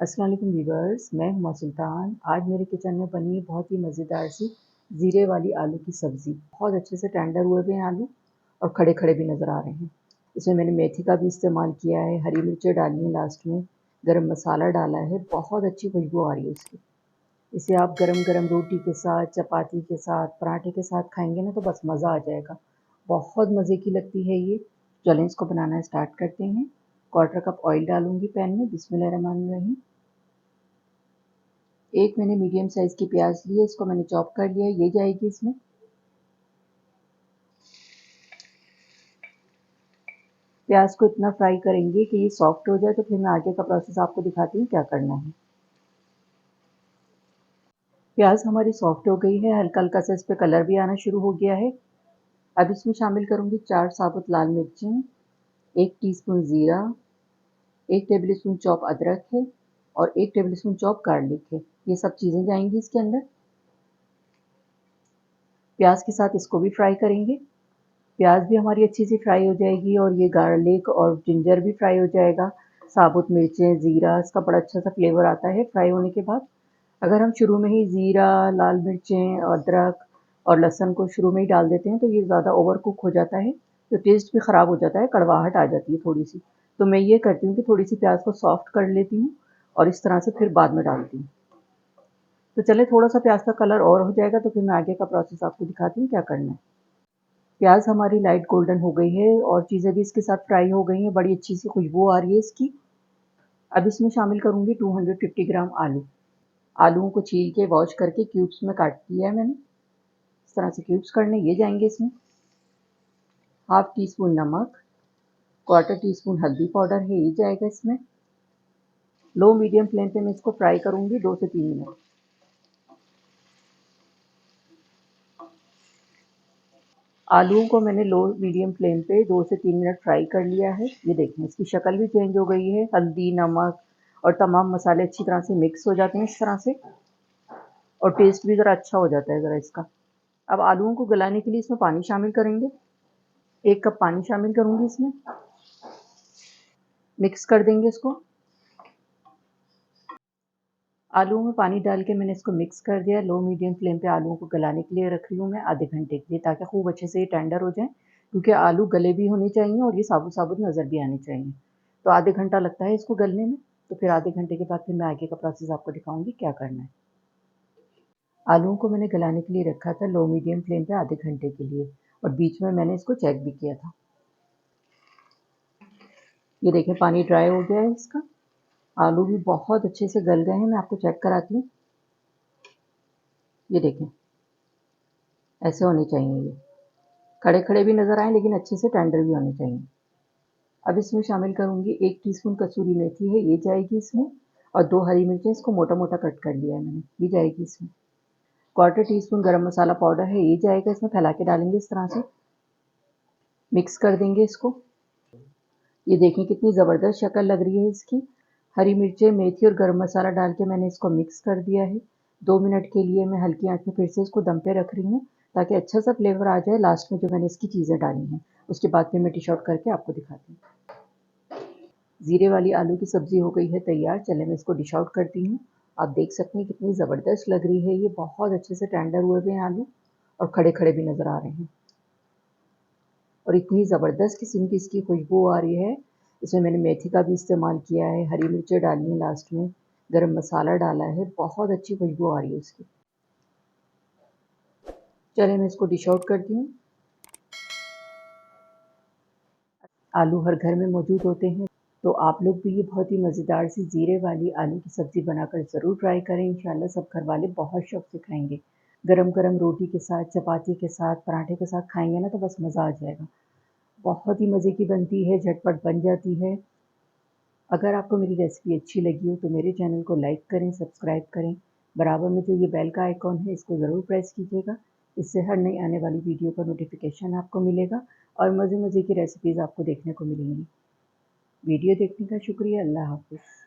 अस्सलाम वालेकुम व्यूअर्स, मैं हुमा सुल्तान। आज मेरे किचन में बनी है बहुत ही मज़ेदार सी ज़ीरे वाली आलू की सब्ज़ी। बहुत अच्छे से टेंडर हुए हुए हैं आलू और खड़े खड़े भी नज़र आ रहे हैं। इसमें मैंने मेथी का भी इस्तेमाल किया है, हरी मिर्चें डाली हैं लास्ट में, गरम मसाला डाला है, बहुत अच्छी खुशबू आ रही है उसकी। इसे आप गरम गरम रोटी के साथ, चपाती के साथ, पराठे के साथ खाएंगे ना तो बस मज़ा आ जाएगा। बहुत मज़े की लगती है ये। चलें इसको बनाना स्टार्ट करते हैं। क्वार्टर कप ऑयल डालूंगी पैन में। बिस्मिल्लाहिर्रहमानिर्रहीम। एक मैंने मीडियम साइज़ की प्याज ली है, इसको मैंने चॉप कर लिया है, ये जाएगी इसमें। प्याज को इतना फ्राई करेंगे कि ये सॉफ्ट हो जाए, तो फिर मैं आगे का प्रोसेस आपको दिखाती हूँ क्या करना है। प्याज हमारी सॉफ्ट हो गई है, हल्का हल्का सा इस पर कलर भी आना शुरू हो गया है। अब इसमें शामिल करूँगी 4 साबुत लाल मिर्चें, 1 टीस्पून ज़ीरा, 1 टेबल स्पून चॉप अदरक है और 1 टेबल स्पून चॉप गार्लिक है। ये सब चीज़ें जाएंगी इसके अंदर। प्याज के साथ इसको भी फ्राई करेंगे। प्याज भी हमारी अच्छी सी फ्राई हो जाएगी और ये गार्लिक और जिंजर भी फ्राई हो जाएगा। साबुत मिर्चें, ज़ीरा, इसका बड़ा अच्छा सा फ्लेवर आता है फ्राई होने के बाद। अगर हम शुरू में ही ज़ीरा, लाल मिर्चें, अदरक और लहसुन को शुरू में ही डाल देते हैं तो ये ज़्यादा ओवर कुक हो जाता है, तो टेस्ट भी ख़राब हो जाता है, कड़वाहट आ जाती है थोड़ी सी। तो मैं ये करती हूँ कि थोड़ी सी प्याज को सॉफ्ट कर लेती हूँ और इस तरह से फिर बाद में डालती हूँ। तो चले थोड़ा सा प्याज का कलर और हो जाएगा तो फिर मैं आगे का प्रोसेस आपको दिखाती हूँ क्या करना है। प्याज हमारी लाइट गोल्डन हो गई है और चीज़ें भी इसके साथ फ्राई हो गई हैं, बड़ी अच्छी सी खुशबू आ रही है इसकी। अब इसमें शामिल करूँगी 250 ग्राम आलू। आलूओं को छील के वॉश करके क्यूब्स में काट लिया है मैंने। इस तरह से क्यूब्स करने, ये जाएंगे इसमें। हाफ टी स्पून नमक, क्वार्टर टी स्पून हल्दी पाउडर है, ये जाएगा इसमें। लो मीडियम फ्लेम पे मैं इसको फ्राई करूँगी 2 से 3 मिनट। आलूओं को मैंने लो मीडियम फ्लेम पे 2 से 3 मिनट फ्राई कर लिया है। ये देखें इसकी शक्ल भी चेंज हो गई है, हल्दी, नमक और तमाम मसाले अच्छी तरह से मिक्स हो जाते हैं इस तरह से, और टेस्ट भी ज़रा अच्छा हो जाता है ज़रा इसका। अब आलूओं को गलाने के लिए इसमें पानी शामिल करेंगे। 1 कप पानी शामिल करूँगी इसमें। मिक्स कर देंगे इसको। आलूओं में पानी डाल के मैंने इसको मिक्स कर दिया। लो मीडियम फ्लेम पे आलूओं को गलाने के लिए रख रही हूँ मैं आधे घंटे के लिए, ताकि खूब अच्छे से ये टेंडर हो जाएँ, क्योंकि आलू गले भी होने चाहिए और ये साबुत-साबुत नज़र भी आने चाहिए। तो आधे घंटा लगता है इसको गलने में, तो फिर आधे घंटे के बाद फिर मैं आगे का प्रोसेस आपको दिखाऊँगी क्या करना है। आलूओं को मैंने गलाने के लिए रखा था लो मीडियम फ्लेम पे आधे घंटे के लिए, और बीच में मैंने इसको चेक भी किया था। ये देखें पानी ड्राई हो गया है इसका। आलू भी बहुत अच्छे से गल गए हैं, मैं आपको चेक कराती हूँ। ये देखें, ऐसे होने चाहिए ये। खड़े-खड़े भी नज़र आएँ लेकिन अच्छे से टेंडर भी होने चाहिए। अब इसमें शामिल करूँगी 1 टीस्पून कसूरी मेथी है, ये जाएगी इसमें, और 2 हरी मिर्चें, इसको मोटा-मोटा कट कर लिया है मैंने, ये जाएगी इसमें। क्वार्टर टीस्पून गरम मसाला पाउडर है, ये जाएगा इसमें, फैला के डालेंगे इस तरह से। मिक्स कर देंगे इसको। ये देखें कितनी ज़बरदस्त शक्ल लग रही है इसकी। हरी मिर्चें, मेथी और गरम मसाला डाल के मैंने इसको मिक्स कर दिया है। 2 मिनट के लिए मैं हल्की आँच में फिर से इसको दम पे रख रही हूँ, ताकि अच्छा सा फ्लेवर आ जाए लास्ट में जो मैंने इसकी चीज़ें डाली हैं। उसके बाद फिर मैं डिश आउट करके आपको दिखाती हूँ। ज़ीरे वाली आलू की सब्ज़ी हो गई है तैयार। चलें मैं इसको डिश आउट करती हूँ। आप देख सकते हैं कितनी ज़बरदस्त लग रही है ये, बहुत अच्छे से टेंडर हुए हुए हैं आलू और खड़े-खड़े भी नज़र आ रहे हैं। और इतनी ज़बरदस्त किस्म की इसकी खुशबू आ रही है। इसमें मैंने मेथी का भी इस्तेमाल किया है, हरी मिर्चें डाली हैं लास्ट में, गरम मसाला डाला है, बहुत अच्छी खुशबू आ रही है उसकी। चलें मैं इसको डिश आउट करती हूँ। आलू हर घर में मौजूद होते हैं, तो आप लोग भी ये बहुत ही मज़ेदार सी ज़ीरे वाली आलू की सब्ज़ी बनाकर ज़रूर ट्राई करें। इंशाल्लाह सब घर वाले बहुत शौक़ से खाएँगे। गरम-गरम रोटी के साथ, चपाती के साथ, पराठे के साथ खाएँगे ना तो बस मज़ा आ जाएगा। बहुत ही मज़े की बनती है, झटपट बन जाती है। अगर आपको मेरी रेसिपी अच्छी लगी हो तो मेरे चैनल को लाइक करें, सब्सक्राइब करें। बराबर में जो ये बेल का आइकॉन है इसको ज़रूर प्रेस कीजिएगा। इससे हर नई आने वाली वीडियो का नोटिफिकेशन आपको मिलेगा और मज़े-मज़े की रेसिपीज़ आपको देखने को मिलेंगी। वीडियो देखने का शुक्रिया। अल्लाह हाफ़िज़।